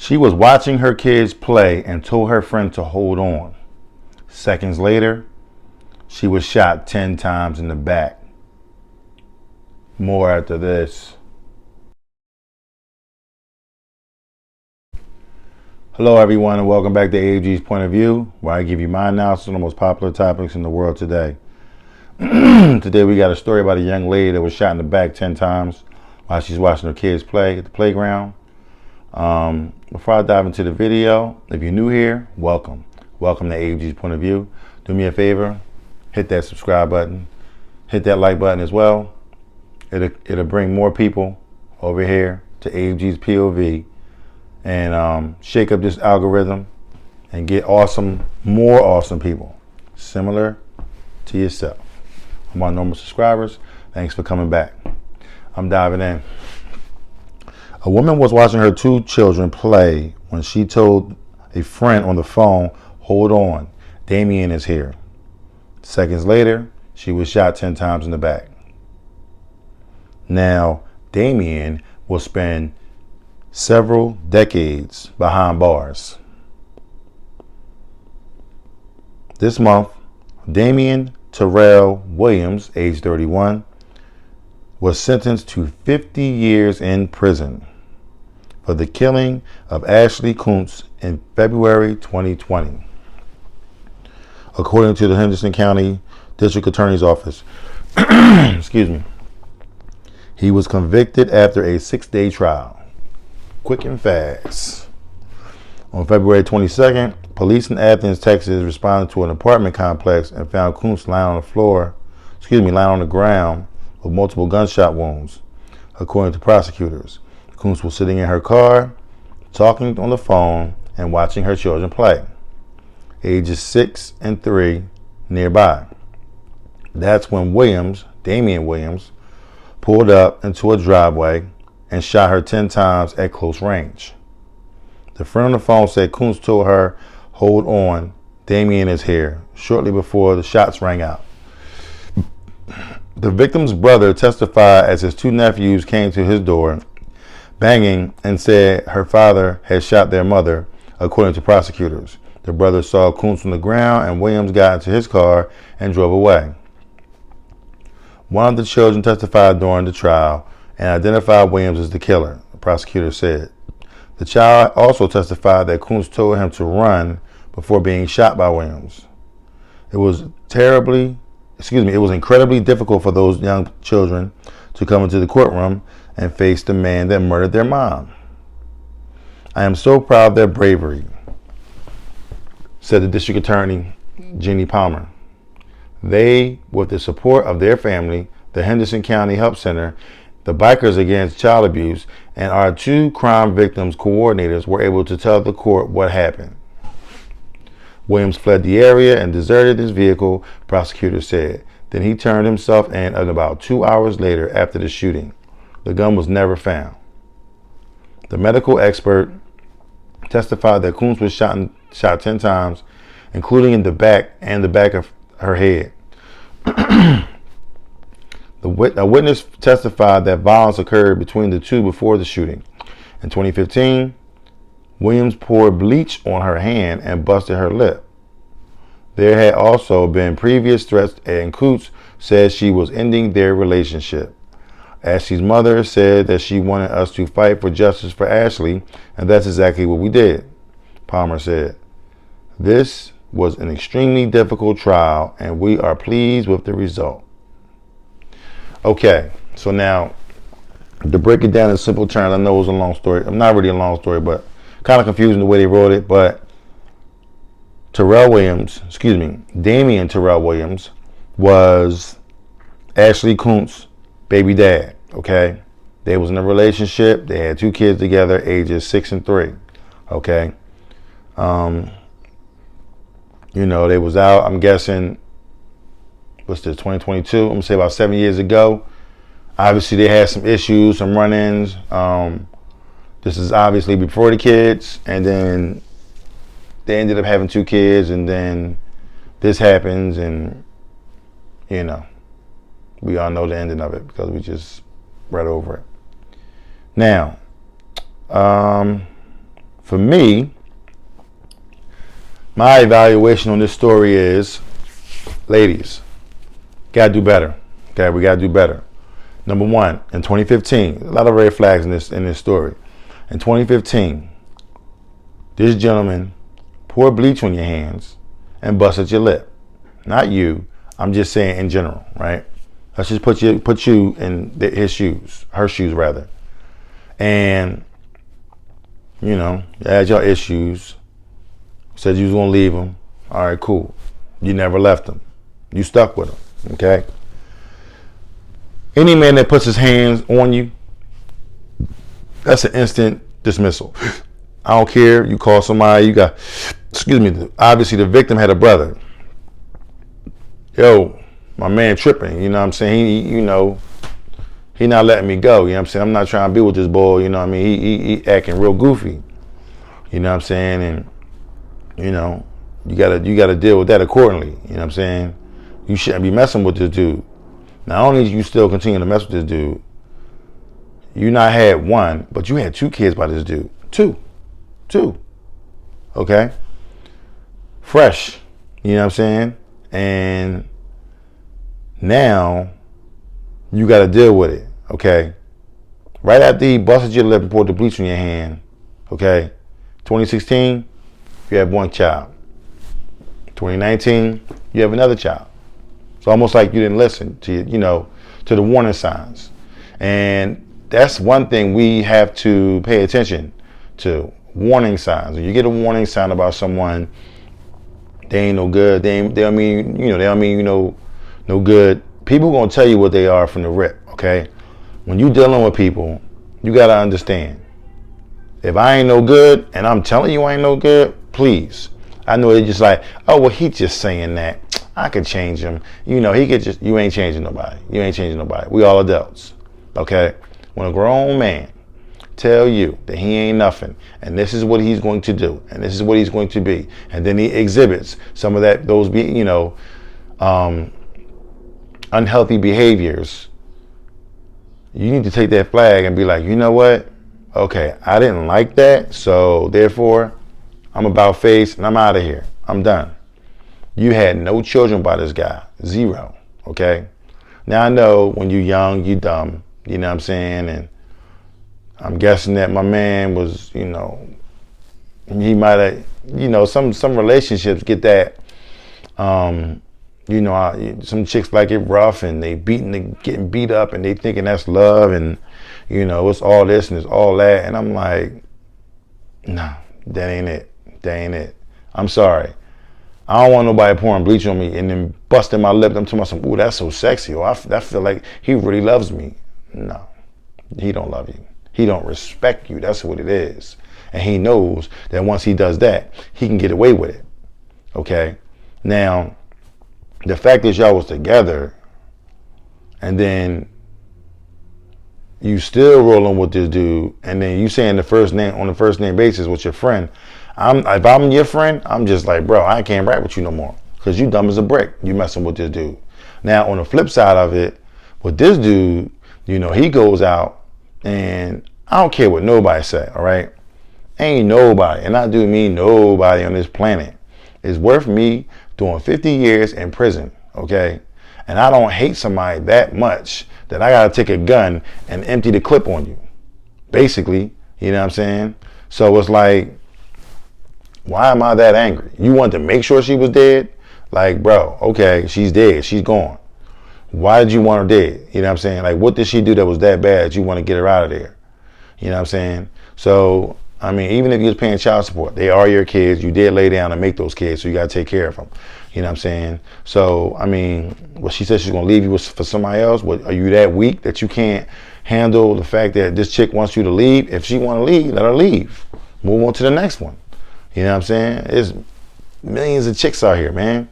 She was watching her kids play and told her friend to hold on. Seconds later, she was shot 10 times in the back. More after this. Hello everyone and welcome back to AFG's Point of View, where I give you my analysis on the most popular topics in the world today. Today we got a story about a young lady that was shot in the back 10 times while she's watching her kids play at the playground. Before I dive into the video, if you're new here, welcome. Welcome to AFG's Point of View. Do me a favor, hit that subscribe button, hit that like button as well. It'll bring more people over here to AFG's POV and shake up this algorithm and get more awesome people similar to yourself. I'm on normal subscribers. Thanks for coming back. I'm diving in. A woman was watching her two children play when she told a friend on the phone, "Hold on, Dameon is here." Seconds later, she was shot 10 times in the back. Now, Dameon will spend several decades behind bars. This month, Dameon Tarrel Williams, age 31, was sentenced to 50 years in prison for the killing of Ashley Koonce in February 2020. According to the Henderson County District Attorney's Office, excuse me, he was convicted after a 6-day trial. Quick and fast. On February 22nd, police in Athens, Texas responded to an apartment complex and found Koonce lying on the ground with multiple gunshot wounds. According to prosecutors, Koonce was sitting in her car, talking on the phone and watching her children play, ages 6 and 3, nearby. That's when Dameon Williams, pulled up into a driveway and shot her 10 times at close range. The friend on the phone said Koonce told her, "Hold on, Dameon is here," shortly before the shots rang out. The victim's brother testified as his two nephews came to his door, banging, and said her father had shot their mother, according to prosecutors. The brother saw Koonce on the ground and Williams got into his car and drove away. One of the children testified during the trial and identified Williams as the killer, the prosecutor said. The child also testified that Koonce told him to run before being shot by Williams. It was incredibly difficult for those young children to come into the courtroom and face the man that murdered their mom. "I am so proud of their bravery," said the district attorney, Jeannie Palmer. They, with the support of their family, the Henderson County Help Center, the Bikers Against Child Abuse, and our two crime victims coordinators, were able to tell the court what happened. Williams fled the area and deserted his vehicle, prosecutors said. Then he turned himself in about 2 hours later after the shooting. The gun was never found. The medical expert testified that Koonce was shot 10 times, including in the back and the back of her head. A witness testified that violence occurred between the two before the shooting. In 2015, Williams poured bleach on her hand and busted her lip. There had also been previous threats, and Koonce said she was ending their relationship. Ashley's mother said that she wanted us to fight for justice for Ashley, and that's exactly what we did, Palmer said. "This was an extremely difficult trial, and we are pleased with the result." Okay, so now to break it down in simple terms, I know it was a long story. Not really a long story, but kind of confusing the way they wrote it. But Dameon Tarrel Williams was Ashley Koonce's baby dad. Okay, they was in a relationship. They had 2 kids together, ages 6 and 3. Okay, they was out. I'm guessing, what's this, 2022? I'm gonna say about 7 years ago. Obviously, they had some issues, some run-ins. This is obviously before the kids, and then they ended up having 2 kids, and then this happens, and we all know the ending of it because we just read over it. Now, For me, my evaluation on this story is, ladies, gotta do better. Okay, we gotta do better. Number one, in 2015, a lot of red flags in this story. In 2015, this gentleman poured bleach on your hands and busted your lip. Not you. I'm just saying in general, right? Let's just put you in his shoes, her shoes rather. And you know, you had your issues. Said you was gonna leave him. All right, cool. You never left him. You stuck with him. Okay. Any man that puts his hands on you, that's an instant dismissal. I don't care. You call somebody. You got. Excuse me. Obviously, the victim had a brother. Yo, my man tripping. You know what I'm saying? He not letting me go. You know what I'm saying? I'm not trying to be with this boy. You know what I mean? He acting real goofy. You know what I'm saying? And you know, you gotta deal with that accordingly. You know what I'm saying? You shouldn't be messing with this dude. Not only do you still continue to mess with this dude, you not had one, but you had 2 kids by this dude. Two. Okay? Fresh. You know what I'm saying? And now you got to deal with it. Okay? Right after he busted your lip and poured the bleach on your hand. Okay? 2016, you have 1 child. 2019, you have another child. It's almost like you didn't listen to, to the warning signs. And that's one thing we have to pay attention to. Warning signs. When you get a warning sign about someone, they ain't no good. They don't mean no good. People gonna tell you what they are from the rip. Okay. When you dealing with people, you gotta understand. If I ain't no good, and I'm telling you I ain't no good, please. I know they're just like, oh well, he just saying that. I could change him. He could just. You ain't changing nobody. You ain't changing nobody. We all adults. Okay. When a grown man tell you that he ain't nothing, and this is what he's going to do, and this is what he's going to be, and then he exhibits some of those unhealthy behaviors, you need to take that flag and be like, you know what? Okay, I didn't like that, so therefore, I'm about face and I'm out of here. I'm done. You had no children by this guy. 0. Okay? Now I know when you're young, you dumb. You know what I'm saying? And I'm guessing that my man was, he might have, some relationships get that, some chicks like it rough and they getting beat up and they thinking that's love and, it's all this and it's all that. And I'm like, nah, that ain't it. That ain't it. I'm sorry. I don't want nobody pouring bleach on me and then busting my lip. I'm talking about ooh, that's so sexy. Or I feel like he really loves me. No, he don't love you. He don't respect you. That's what it is. And he knows that once he does that, he can get away with it. Okay? Now, the fact that y'all was together and then you still rolling with this dude and then you saying on the first name basis with your friend, if I'm your friend, I'm just like, bro, I can't rap with you no more because you dumb as a brick. You messing with this dude. Now, on the flip side of it, with this dude, he goes out and I don't care what nobody say, all right? Ain't nobody, and I do mean nobody on this planet, is worth me doing 50 years in prison, okay? And I don't hate somebody that much that I gotta take a gun and empty the clip on you. Basically, you know what I'm saying? So it's like, why am I that angry? You wanted to make sure she was dead? Like, bro, okay, she's dead, she's gone. Why did you want her dead? You know what I'm saying? Like, what did she do that was that bad that you want to get her out of there? You know what I'm saying? So, I mean, even if you was paying child support, they are your kids. You did lay down and make those kids, so you got to take care of them. You know what I'm saying? So, I mean, what she said she's going to leave you for somebody else. What, are you that weak that you can't handle the fact that this chick wants you to leave? If she want to leave, let her leave. Move on to the next one. You know what I'm saying? There's millions of chicks out here, man.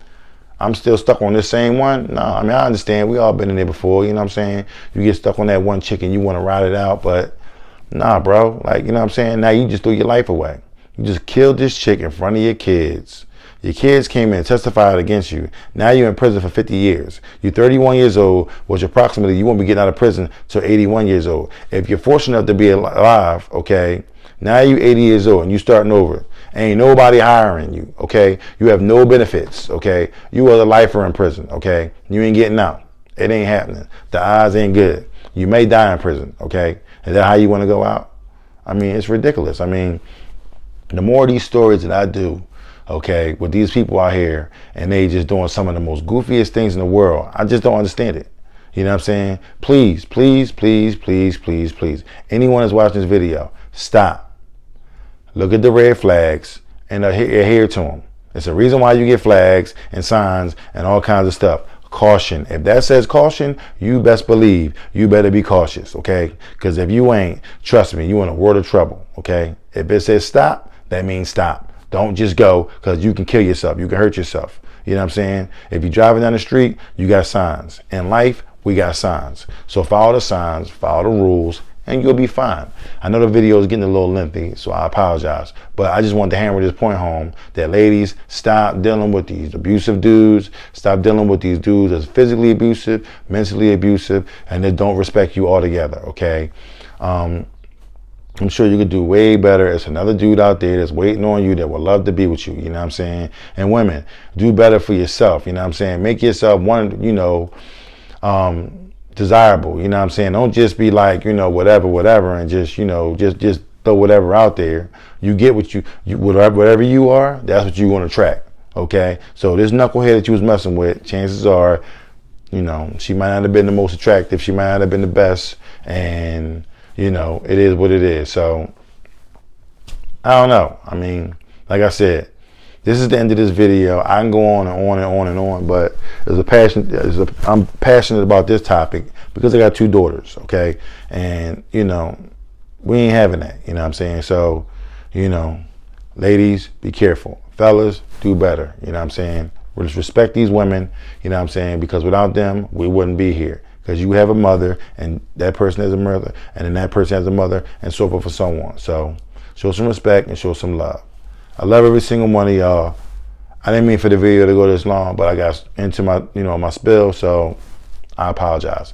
I'm still stuck on this same one. No, I mean, I understand. We all been in there before. You know what I'm saying? You get stuck on that one chick and you want to ride it out. But nah, bro. Like, you know what I'm saying? Now you just threw your life away. You just killed this chick in front of your kids. Your kids came in and testified against you. Now you're in prison for 50 years. You're 31 years old, which approximately you won't be getting out of prison till 81 years old. If you're fortunate enough to be alive, okay, Now you 80 years old and you starting over. Ain't nobody hiring you, okay? You have no benefits, okay? You are the lifer in prison, okay? You ain't getting out. It ain't happening. The odds ain't good. You may die in prison, okay? Is that how you want to go out? I mean, it's ridiculous. I mean, the more of these stories that I do, okay, with these people out here, and they just doing some of the most goofiest things in the world, I just don't understand it. You know what I'm saying? Please, please, please, please, please, please. Anyone that's watching this video, stop. Look at the red flags and adhere to them. It's a reason why you get flags and signs and all kinds of stuff. Caution. If that says caution, you best believe you better be cautious, okay? Because if you ain't, trust me, you in a world of trouble, okay? If it says stop, that means stop. Don't just go, because you can kill yourself. You can hurt yourself. You know what I'm saying? If you're driving down the street, you got signs. In life, we got signs. So follow the signs, follow the rules, and you'll be fine. I know the video is getting a little lengthy, so I apologize. But I just wanted to hammer this point home that ladies, stop dealing with these abusive dudes. Stop dealing with these dudes that's physically abusive, mentally abusive, and that don't respect you altogether, okay? I'm sure you could do way better. It's another dude out there that's waiting on you that would love to be with you, you know what I'm saying? And women, do better for yourself, you know what I'm saying? Make yourself one, desirable, you know what I'm saying? Don't just be like, whatever, and just, just throw whatever out there. You get what you whatever you are, that's what you want to attract, okay? So this knucklehead that you was messing with, chances are, she might not have been the most attractive, she might not have been the best, and, it is what it is. So, I don't know. I mean, like I said, this is the end of this video. I can go on and on and on and on, but I'm passionate about this topic because I got 2 daughters, okay? And, we ain't having that, you know what I'm saying? So, ladies, be careful. Fellas, do better, you know what I'm saying? We'll just respect these women, you know what I'm saying? Because without them, we wouldn't be here. Because you have a mother, and that person has a mother, and then that person has a mother, and so forth and so on. So, show some respect and show some love. I love every single one of y'all. I didn't mean for the video to go this long, but I got into my, my spill, so I apologize.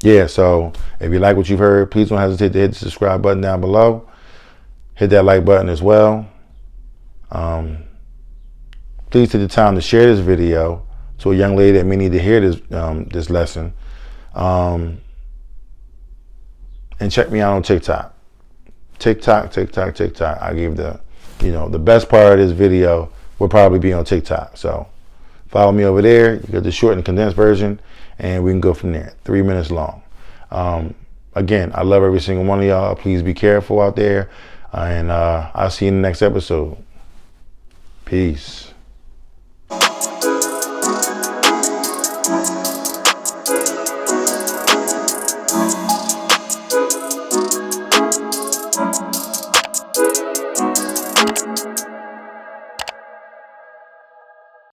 Yeah, so if you like what you've heard, please don't hesitate to hit the subscribe button down below. Hit that like button as well. Please take the time to share this video to a young lady that may need to hear this this lesson. And check me out on TikTok. TikTok. I gave the best part of this video will probably be on TikTok. So follow me over there. You get the short and condensed version, and we can go from there. 3 minutes long. Again, I love every single one of y'all. Please be careful out there, and I'll see you in the next episode. Peace.